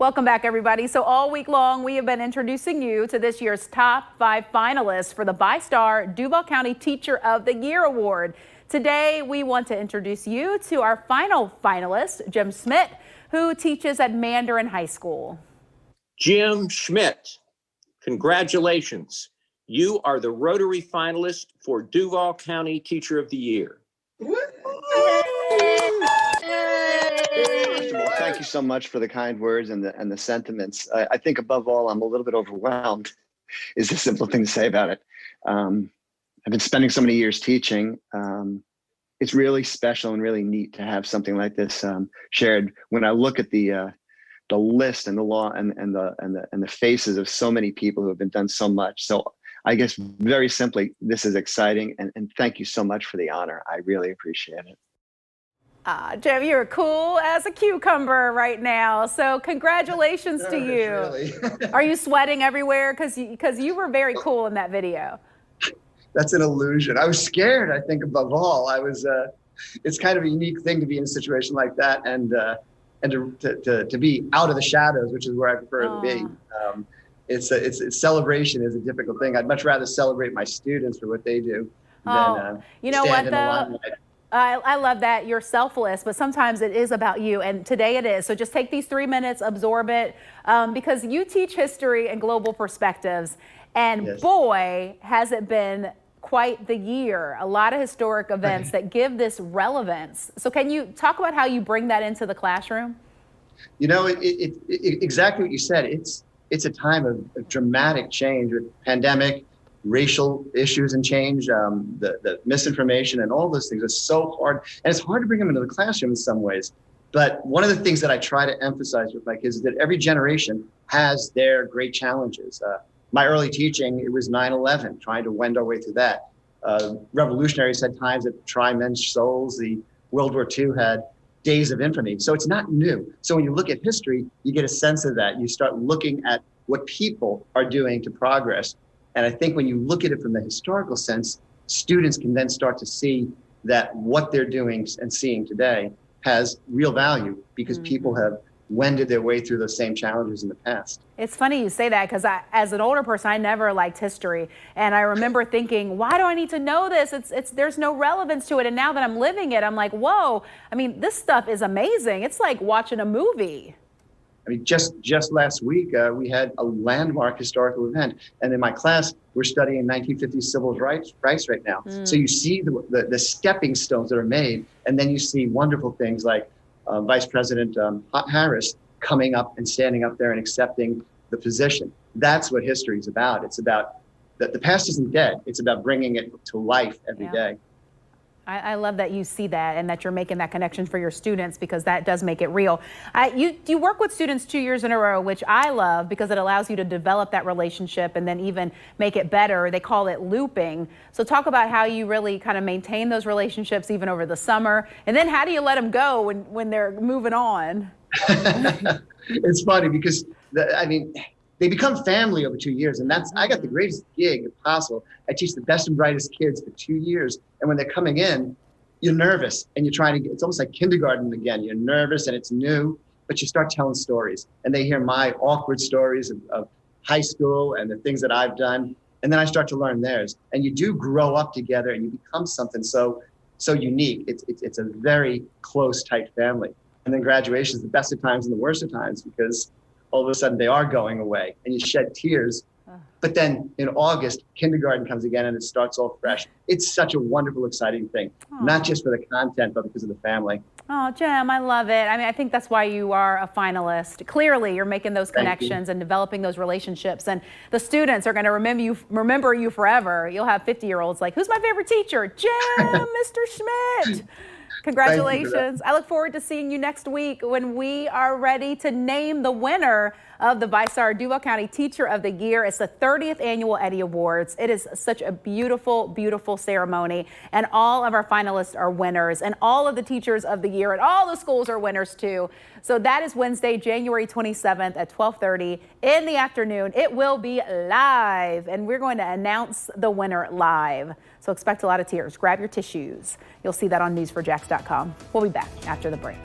Welcome back, everybody. So all week long, we have been introducing you to this year's top 5 finalists for the Vystar Duval County Teacher of the Year Award. Today, we want to introduce you to our final finalist, Jim Schmitt, who teaches at Mandarin High School. Jim Schmitt, congratulations. You are the Rotary finalist for Duval County Teacher of the Year. First of all, thank you so much for the kind words and the sentiments. I think above all, I'm a little bit overwhelmed is the simple thing to say about it. I've been spending so many years teaching. It's really special and really neat to have something like this shared. When I look at the list and the law and the faces of so many people who have been done so much. So I guess very simply, this is exciting, and thank you so much for the honor. I really appreciate it. Jim, you're cool as a cucumber right now. So congratulations to you. Really. Are you sweating everywhere? Because you were very cool in that video. That's an illusion. I was scared, I think, above all. I was, it's kind of a unique thing to be in a situation like that and to be out of the shadows, which is where I prefer to be. It's celebration is a difficult thing. I'd much rather celebrate my students for what they do than you know stand what, in the though? limelight. I love that you're selfless, but sometimes it is about you, and today it is. So just take these 3 minutes, absorb it, because you teach history and global perspectives, and Yes. Boy, has it been quite the year. A lot of historic events that give this relevance. So can you talk about how you bring that into the classroom? You know, exactly what you said. It's a time of dramatic change with pandemic, racial issues and change, the misinformation and all those things are so hard. And it's hard to bring them into the classroom in some ways. But one of the things that I try to emphasize with my kids is that every generation has their great challenges. My early teaching, it was 9/11, trying to wend our way through that. Revolutionaries had times that try men's souls. The World War II had days of infamy. So it's not new. So when you look at history, you get a sense of that. You start looking at what people are doing to progress. And I think when you look at it from the historical sense, students can then start to see that what they're doing and seeing today has real value because people have wended their way through those same challenges in the past. It's funny you say that because as an older person, I never liked history. And I remember thinking, why do I need to know this? There's no relevance to it. And now that I'm living it, I'm like, whoa, I mean, this stuff is amazing. It's like watching a movie. I mean, just last week, we had a landmark historical event. And in my class, we're studying 1950s civil rights right now. So you see the stepping stones that are made. And then you see wonderful things like Vice President Harris coming up and standing up there and accepting the position. That's what history is about. It's about that the past isn't dead. It's about bringing it to life every day. I love that you see that and that you're making that connection for your students because that does make it real. You work with students 2 years in a row, which I love because it allows you to develop that relationship and then even make it better. They call it looping. So talk about how you really kind of maintain those relationships even over the summer. And then how do you let them go when they're moving on? It's funny because, they become family over 2 years. And I got the greatest gig if possible. I teach the best and brightest kids for 2 years. And when they're coming in, you're nervous and you're trying to it's almost like kindergarten again. You're nervous and it's new, but you start telling stories and they hear my awkward stories of high school and the things that I've done. And then I start to learn theirs. And you do grow up together and you become something so unique. It's a very close, tight family. And then graduation is the best of times and the worst of times because all of a sudden they are going away and you shed tears. But then in August, kindergarten comes again and it starts all fresh. It's such a wonderful, exciting thing, not just for the content, but because of the family. Oh, Jim, I love it. I mean, I think that's why you are a finalist. Clearly, you're making those connections and developing those relationships. And the students are going to remember you forever. You'll have 50-year-olds like, who's my favorite teacher? Jim, Mr. Schmitt. Congratulations. I look forward to seeing you next week when we are ready to name the winner of the Vystar Duval County Teacher of the Year. It's the 30th annual Eddie Awards. It is such a beautiful, beautiful ceremony. And all of our finalists are winners and all of the teachers of the year and all the schools are winners too. So that is Wednesday, January 27th at 12:30 in the afternoon. It will be live and we're going to announce the winner live. So expect a lot of tears. Grab your tissues. You'll see that on news4jax.com. We'll be back after the break.